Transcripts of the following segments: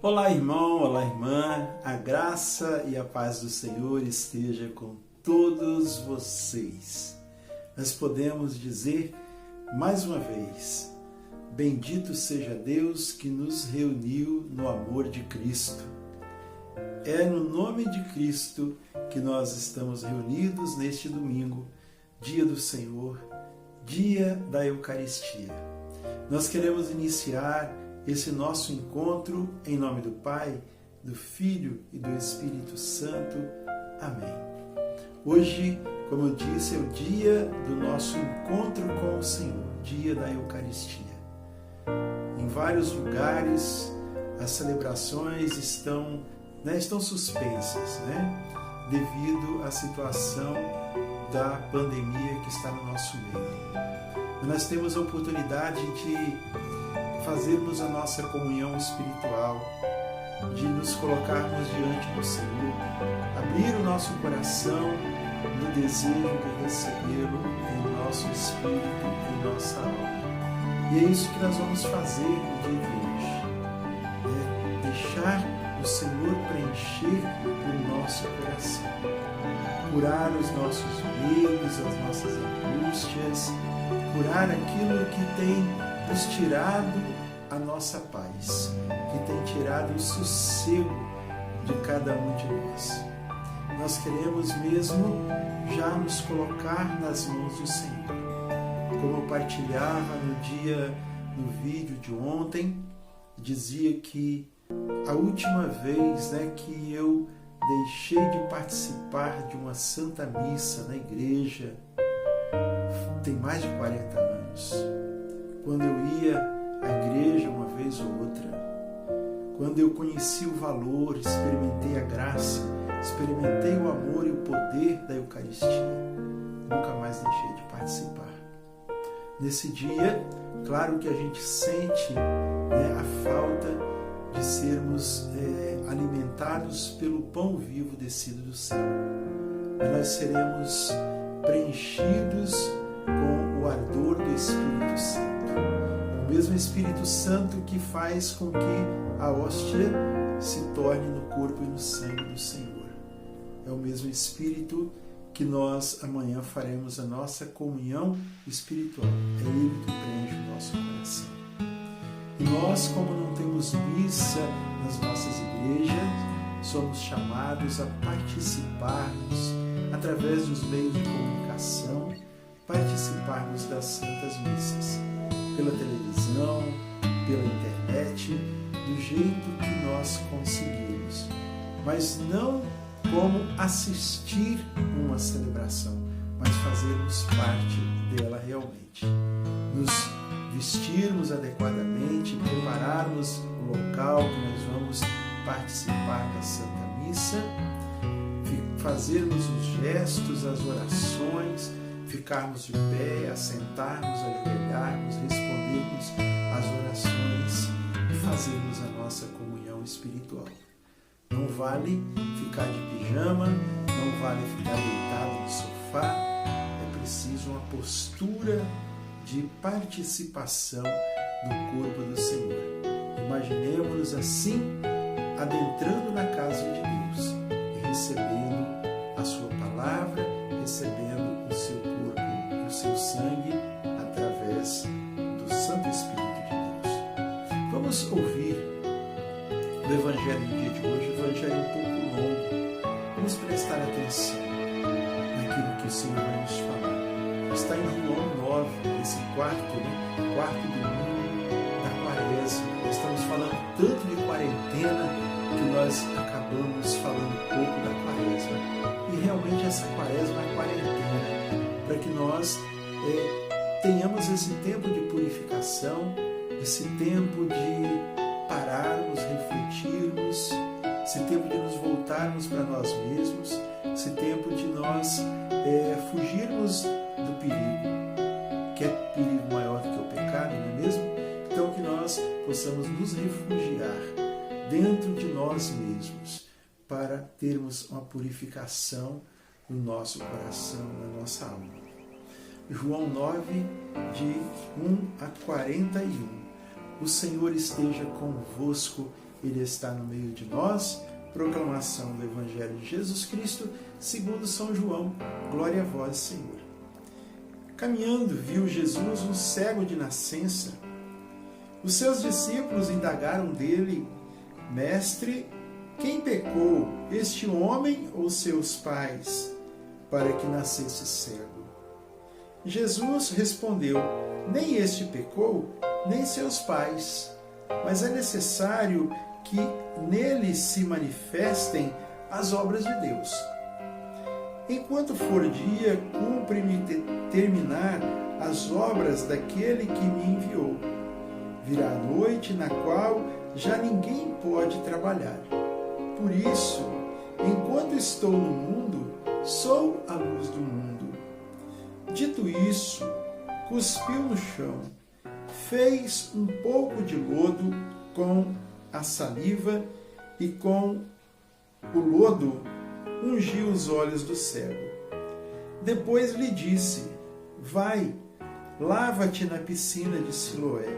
Olá, irmão, olá, irmã, a graça e a paz do Senhor esteja com todos vocês. Nós podemos dizer mais uma vez, bendito seja Deus que nos reuniu no amor de Cristo. É no nome de Cristo que nós estamos reunidos neste domingo, dia do Senhor, dia da Eucaristia. Nós queremos iniciar esse nosso encontro em nome do Pai, do Filho e do Espírito Santo. Amém. Hoje, como eu disse, é o dia do nosso encontro com o Senhor, dia da Eucaristia. Em vários lugares, as celebrações estão suspensas, devido à situação da pandemia que está no nosso meio. Mas nós temos a oportunidade de fazermos a nossa comunhão espiritual, de nos colocarmos diante do Senhor, abrir o nosso coração no desejo de recebê-lo em nosso espírito, em nossa alma. E é isso que nós vamos fazer no dia de hoje, deixar o Senhor preencher o nosso coração, curar os nossos medos, as nossas angústias, curar aquilo que tem nos tirado a nossa paz, que tem tirado o sossego de cada um de nós. Nós queremos mesmo já nos colocar nas mãos do Senhor. Como eu partilhava no vídeo de ontem, dizia que a última vez que eu deixei de participar de uma Santa Missa na igreja tem mais de 40 anos. Quando eu ia à igreja uma vez ou outra, quando eu conheci o valor, experimentei a graça, experimentei o amor e o poder da Eucaristia, nunca mais deixei de participar. Nesse dia, claro que a gente sente a falta de sermos alimentados pelo pão vivo descido do céu, mas nós seremos preenchidos com o ardor do Espírito Santo. O mesmo Espírito Santo que faz com que a hóstia se torne no corpo e no sangue do Senhor. É o mesmo Espírito que nós amanhã faremos a nossa comunhão espiritual. É Ele que preenche o nosso coração. E nós, como não temos missa nas nossas igrejas, somos chamados a participarmos, através dos meios de comunicação, participarmos das Santas Missas, pela televisão, pela internet, do jeito que nós conseguimos, mas não como assistir uma celebração, mas fazermos parte dela realmente. Nos vestirmos adequadamente, prepararmos o local que nós vamos participar da Santa Missa, fazermos os gestos, as orações, ficarmos de pé, assentarmos, ajoelharmos, respondermos às orações e fazermos a nossa comunhão espiritual. Não vale ficar de pijama, não vale ficar deitado no sofá, é preciso uma postura de participação no corpo do Senhor. Imaginemos-nos assim, adentrando na casa de Deus e recebendo a sua palavra, recebendo o seu corpo e o seu sangue através do Santo Espírito de Deus. Vamos ouvir o Evangelho do dia de hoje. O Evangelho é um pouco longo. Vamos prestar atenção naquilo que o Senhor vai nos falar. Está em João 9, esse quarto domingo da Quaresma. Nós estamos falando tanto de quarentena que nós acabamos falando pouco da Quaresma. E realmente essa Quaresma é quarentena, para que nós tenhamos esse tempo de purificação, esse tempo de pararmos, refletirmos, esse tempo de nos voltarmos para nós mesmos, esse tempo de nós fugirmos do perigo, que é perigo maior do que o pecado, não é mesmo? Então que nós possamos nos refugiar dentro de nós mesmos para termos uma purificação no nosso coração, na nossa alma. João 9, de 1 a 41. O Senhor esteja convosco, Ele está no meio de nós. Proclamação do Evangelho de Jesus Cristo, segundo São João. Glória a vós, Senhor. Caminhando, viu Jesus um cego de nascença. Os seus discípulos indagaram dele: Mestre, quem pecou, este homem ou seus pais, para que nascesse cego? Jesus respondeu: Nem este pecou, nem seus pais, mas é necessário que nele se manifestem as obras de Deus. Enquanto for dia, cumpre-me terminar as obras daquele que me enviou. Virá a noite na qual já ninguém pode trabalhar. Por isso, enquanto estou no mundo, sou a luz do mundo. Dito isso, cuspiu no chão, fez um pouco de lodo com a saliva e com o lodo ungiu os olhos do cego. Depois lhe disse: Vai, lava-te na piscina de Siloé.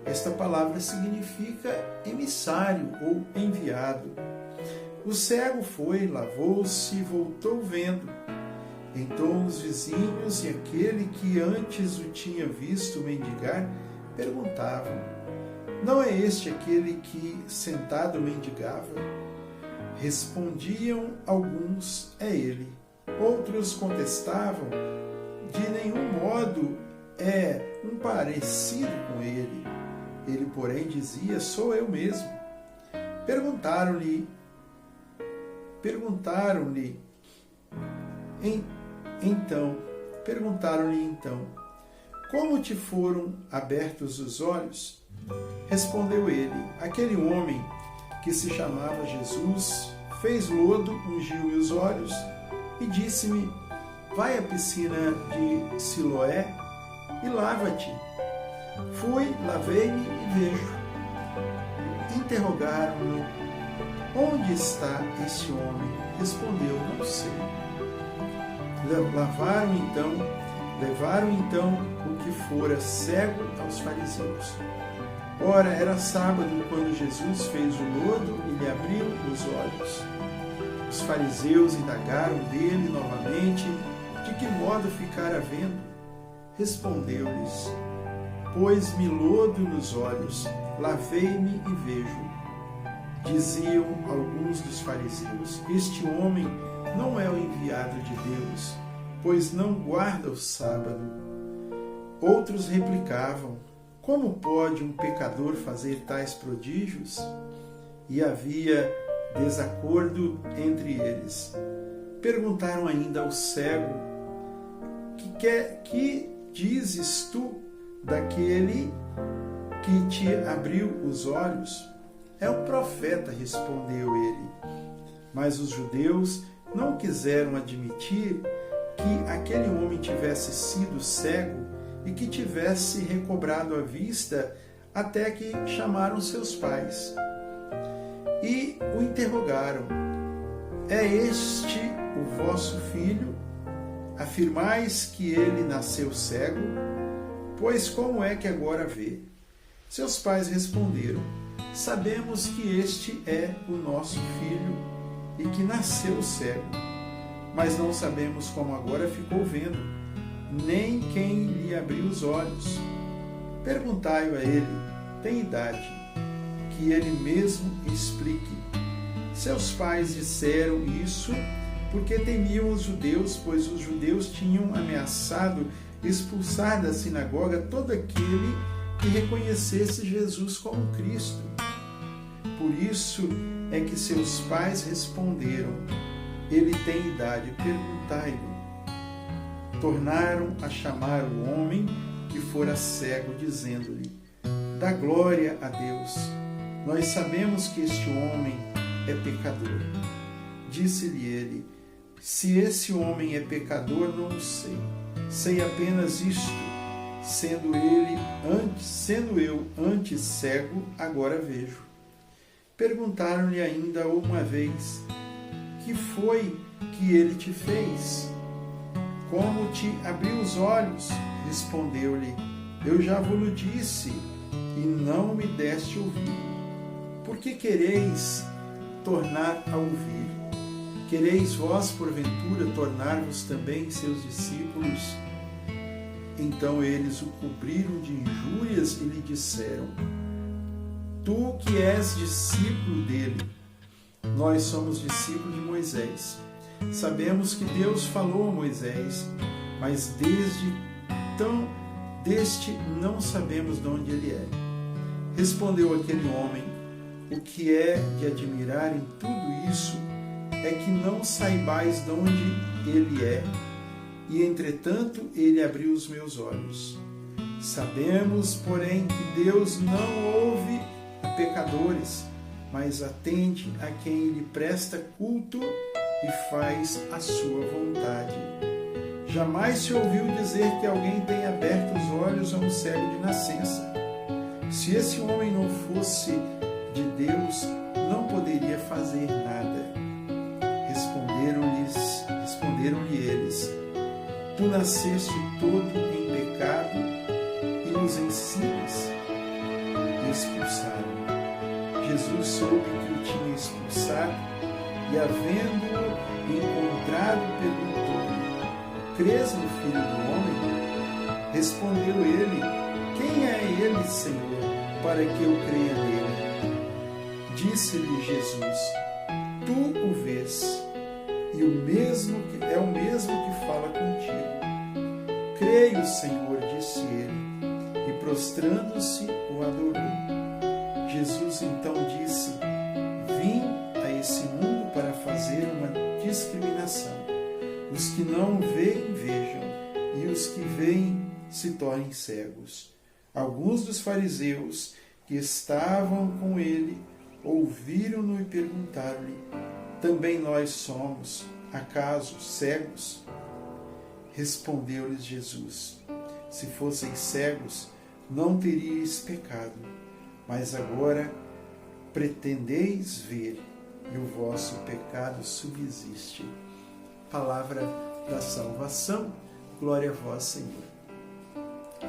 Esta palavra significa emissário ou enviado. O cego foi, lavou-se e voltou vendo. Então os vizinhos e aquele que antes o tinha visto mendigar perguntavam: Não é este aquele que sentado mendigava? Respondiam alguns: É ele. Outros contestavam: De nenhum modo é um parecido com ele. Ele, porém, dizia: Sou eu mesmo. Perguntaram-lhe então: Como te foram abertos os olhos? Respondeu ele: Aquele homem que se chamava Jesus fez lodo, ungiu-me os olhos e disse-me: Vai à piscina de Siloé e lava-te. Fui, lavei-me e vejo. Interrogaram-no: Onde está esse homem? Respondeu: Não sei. Levaram então o que fora cego aos fariseus. Ora, era sábado quando Jesus fez o lodo e lhe abriu os olhos. Os fariseus indagaram dele novamente de que modo ficara vendo. Respondeu-lhes: Pôs-me lodo nos olhos, lavei-me e vejo. Diziam alguns dos fariseus: Este homem não é o enviado de Deus, pois não guarda o sábado. Outros replicavam: Como pode um pecador fazer tais prodígios? E havia desacordo entre eles. Perguntaram ainda ao cego: Que dizes tu daquele que te abriu os olhos? É o profeta, respondeu ele. Mas os judeus não quiseram admitir que aquele homem tivesse sido cego e que tivesse recobrado a vista, até que chamaram seus pais e o interrogaram: É este o vosso filho? Afirmais que ele nasceu cego? Pois como é que agora vê? Seus pais responderam: Sabemos que este é o nosso filho e que nasceu cego, mas não sabemos como agora ficou vendo, nem quem lhe abriu os olhos. Perguntai-o a ele: tem idade? Que ele mesmo explique. Seus pais disseram isso porque temiam os judeus, pois os judeus tinham ameaçado expulsar da sinagoga todo aquele que reconhecesse Jesus como Cristo. Por isso é que seus pais responderam: Ele tem idade, perguntai-lhe. Tornaram a chamar o homem que fora cego, dizendo-lhe: Dá glória a Deus. Nós sabemos que este homem é pecador. Disse-lhe ele: Se esse homem é pecador, não o sei. Sei apenas isto: sendo eu antes cego, agora vejo. Perguntaram-lhe ainda uma vez: Que foi que ele te fez? Como te abriu os olhos? Respondeu-lhe: Eu já vos disse, e não me deste ouvir. por que quereis tornar a ouvir? Quereis vós, porventura, tornar-vos também seus discípulos? Então eles o cobriram de injúrias e lhe disseram: Tu que és discípulo dele, nós somos discípulos de Moisés. Sabemos que Deus falou a Moisés, mas deste não sabemos de onde ele é. Respondeu aquele homem: O que é de admirar em tudo isso é que não saibais de onde ele é, e entretanto ele abriu os meus olhos. Sabemos, porém, que Deus não ouve a pecadores, mas atende a quem lhe presta culto e faz a sua vontade. Jamais se ouviu dizer que alguém tenha aberto os olhos a um cego de nascença. Se esse homem não fosse de Deus, não poderia fazer nada. Responderam-lhe eles: Tu nasceste todo em pecado e nos ensinas? E expulsaram. Jesus soube que o tinha expulsado e, havendo-o encontrado, perguntou-lhe: Crês no Filho do Homem? Respondeu ele: Quem é ele, Senhor, para que eu creia nele? Disse-lhe Jesus: Tu o vês, e é o mesmo que fala contigo. Creio, Senhor, disse ele, e prostrando-se o adorou. Jesus então disse: Vim a esse mundo para fazer uma discriminação. Os que não veem, vejam, e os que veem se tornem cegos. Alguns dos fariseus que estavam com ele ouviram-no e perguntaram-lhe: Também nós somos, acaso, cegos? Respondeu-lhes Jesus: Se fosseis cegos, não teríeis pecado, mas agora pretendeis ver, e o vosso pecado subsiste. Palavra da salvação, glória a vós, Senhor.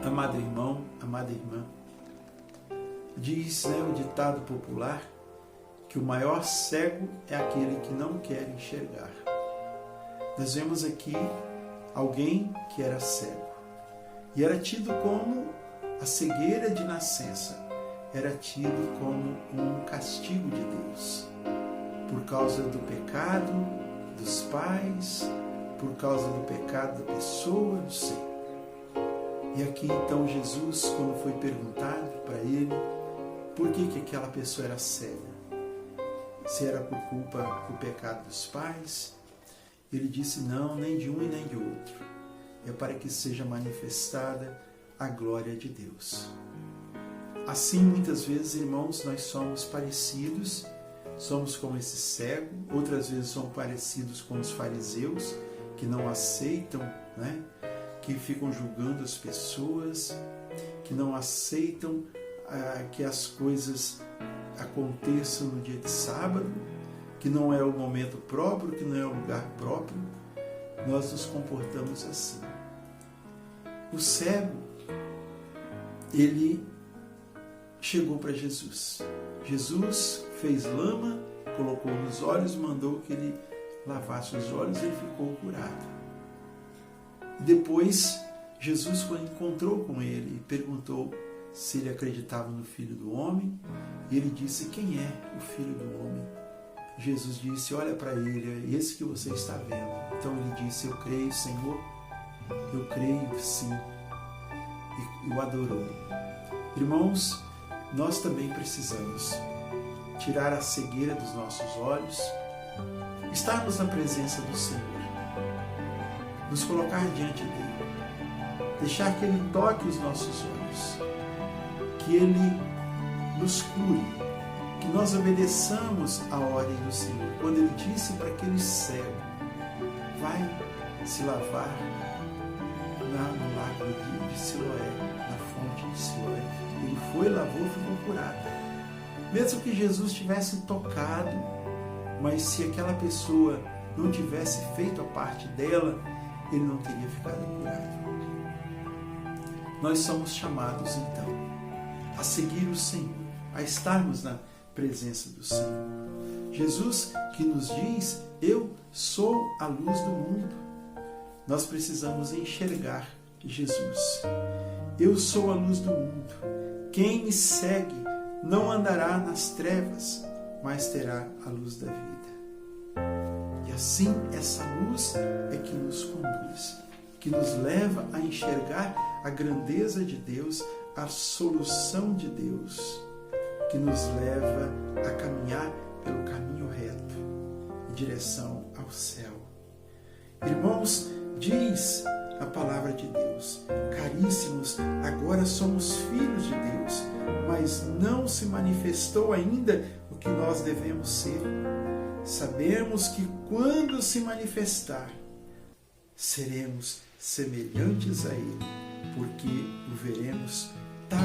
Amado irmão, amada irmã, diz o ditado popular que o maior cego é aquele que não quer enxergar. Nós vemos aqui alguém que era cego e era tido como a cegueira de nascença, era tido como um castigo de Deus, por causa do pecado dos pais, por causa do pecado da pessoa, não sei. E aqui então Jesus, quando foi perguntado para ele por que aquela pessoa era cega, se era por culpa do pecado dos pais, ele disse: não, nem de um e nem de outro. É para que seja manifestada a glória de Deus. Assim, muitas vezes, irmãos, nós somos parecidos, somos como esse cego, outras vezes somos parecidos com os fariseus, que não aceitam, que ficam julgando as pessoas, que não aceitam que as coisas aconteçam no dia de sábado, que não é o momento próprio, que não é o lugar próprio. Nós nos comportamos assim. O cego, ele chegou para Jesus. Jesus fez lama, colocou nos olhos, mandou que ele lavasse os olhos e ele ficou curado. Depois, Jesus encontrou com ele e perguntou se ele acreditava no Filho do Homem, e ele disse: quem é o Filho do Homem? Jesus disse: olha para ele, é esse que você está vendo. Então ele disse: eu creio, Senhor, eu creio sim, e o adorou. Irmãos, nós também precisamos tirar a cegueira dos nossos olhos, estarmos na presença do Senhor, nos colocar diante dele, deixar que ele toque os nossos olhos, que ele nos cure, que nós obedeçamos a ordem do Senhor. Quando ele disse para aquele cego: vai se lavar no lago de Siloé, na fonte de Siloé, ele foi, lavou e ficou curado. Mesmo que Jesus tivesse tocado, mas se aquela pessoa não tivesse feito a parte dela, ele não teria ficado curado. Nós somos chamados então a seguir o Senhor, a estarmos presença do Senhor. Jesus que nos diz: eu sou a luz do mundo. Nós precisamos enxergar Jesus. Eu sou a luz do mundo. Quem me segue não andará nas trevas, mas terá a luz da vida. E assim, essa luz é que nos conduz, que nos leva a enxergar a grandeza de Deus, a solução de Deus, que nos leva a caminhar pelo caminho reto, em direção ao céu. Irmãos, diz a palavra de Deus: caríssimos, agora somos filhos de Deus, mas não se manifestou ainda o que nós devemos ser. Sabemos que quando se manifestar, seremos semelhantes a Ele, porque o veremos tal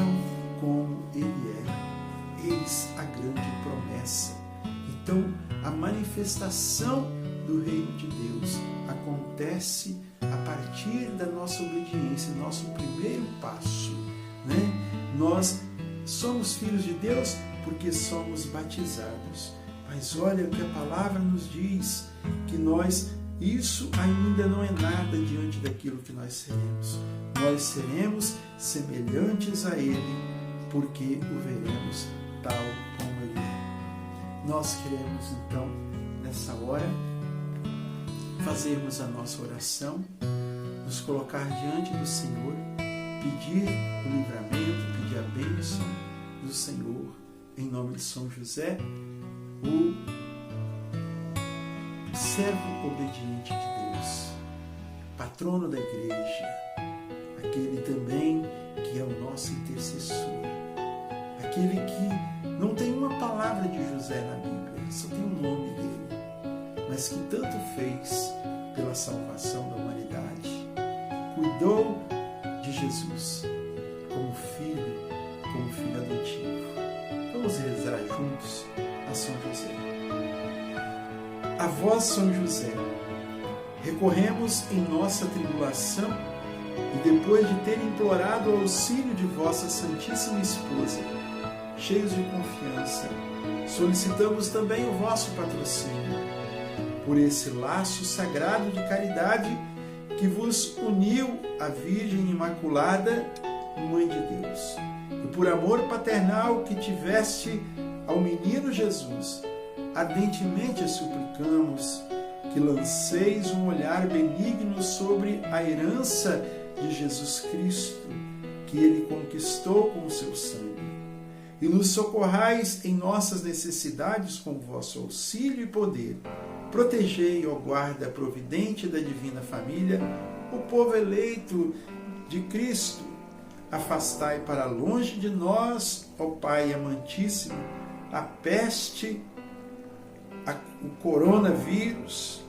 como Ele é. Eis a grande promessa. Então, a manifestação do reino de Deus acontece a partir da nossa obediência, nosso primeiro passo, né? Nós somos filhos de Deus porque somos batizados. Mas olha o que a palavra nos diz, que isso ainda não é nada diante daquilo que nós seremos. Nós seremos semelhantes a Ele, porque o veremos tal como Ele é. Nós queremos então, nessa hora, fazermos a nossa oração, nos colocar diante do Senhor, pedir o livramento, pedir a bênção do Senhor, em nome de São José, o servo obediente de Deus, patrono da igreja, aquele também que é o nosso intercessor, aquele que não tem uma palavra de José na Bíblia, só tem o nome dele, mas que tanto fez pela salvação da humanidade, cuidou de Jesus como filho adotivo. Vamos rezar juntos a São José. A vós, São José, recorremos em nossa tribulação e depois de ter implorado o auxílio de vossa Santíssima Esposa, cheios de confiança, solicitamos também o vosso patrocínio. Por esse laço sagrado de caridade que vos uniu à Virgem Imaculada, Mãe de Deus, e por amor paternal que tiveste ao menino Jesus, ardentemente suplicamos que lanceis um olhar benigno sobre a herança de Jesus Cristo, que Ele conquistou com o seu sangue, e nos socorrais em nossas necessidades com o vosso auxílio e poder. Protegei, ó guarda providente da divina família, o povo eleito de Cristo. Afastai para longe de nós, ó Pai amantíssimo, a peste, o coronavírus,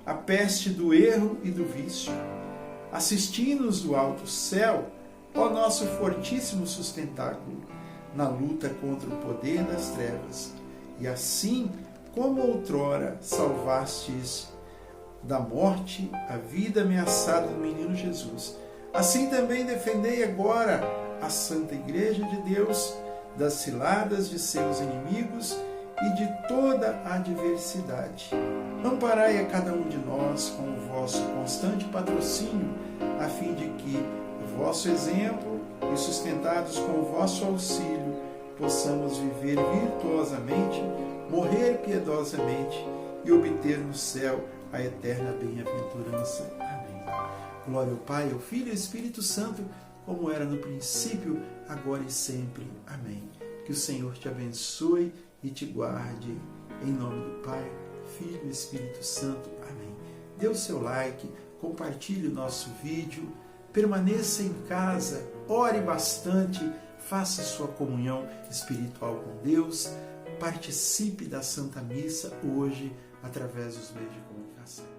a peste do erro e do vício. Assisti-nos do alto céu, ó nosso fortíssimo sustentáculo, na luta contra o poder das trevas. E assim, como outrora salvastes da morte a vida ameaçada do menino Jesus, assim também defendei agora a Santa Igreja de Deus das ciladas de seus inimigos e de toda a adversidade. Amparai a cada um de nós com o vosso constante patrocínio, a fim de que, o vosso exemplo e sustentados com o vosso auxílio, possamos viver virtuosamente, morrer piedosamente e obter no céu a eterna bem-aventurança. Amém. Glória ao Pai, ao Filho e ao Espírito Santo, como era no princípio, agora e sempre. Amém. Que o Senhor te abençoe e te guarde. Em nome do Pai, Filho e Espírito Santo. Amém. Dê o seu like, compartilhe o nosso vídeo, permaneça em casa, ore bastante, faça sua comunhão espiritual com Deus, participe da Santa Missa hoje através dos meios de comunicação.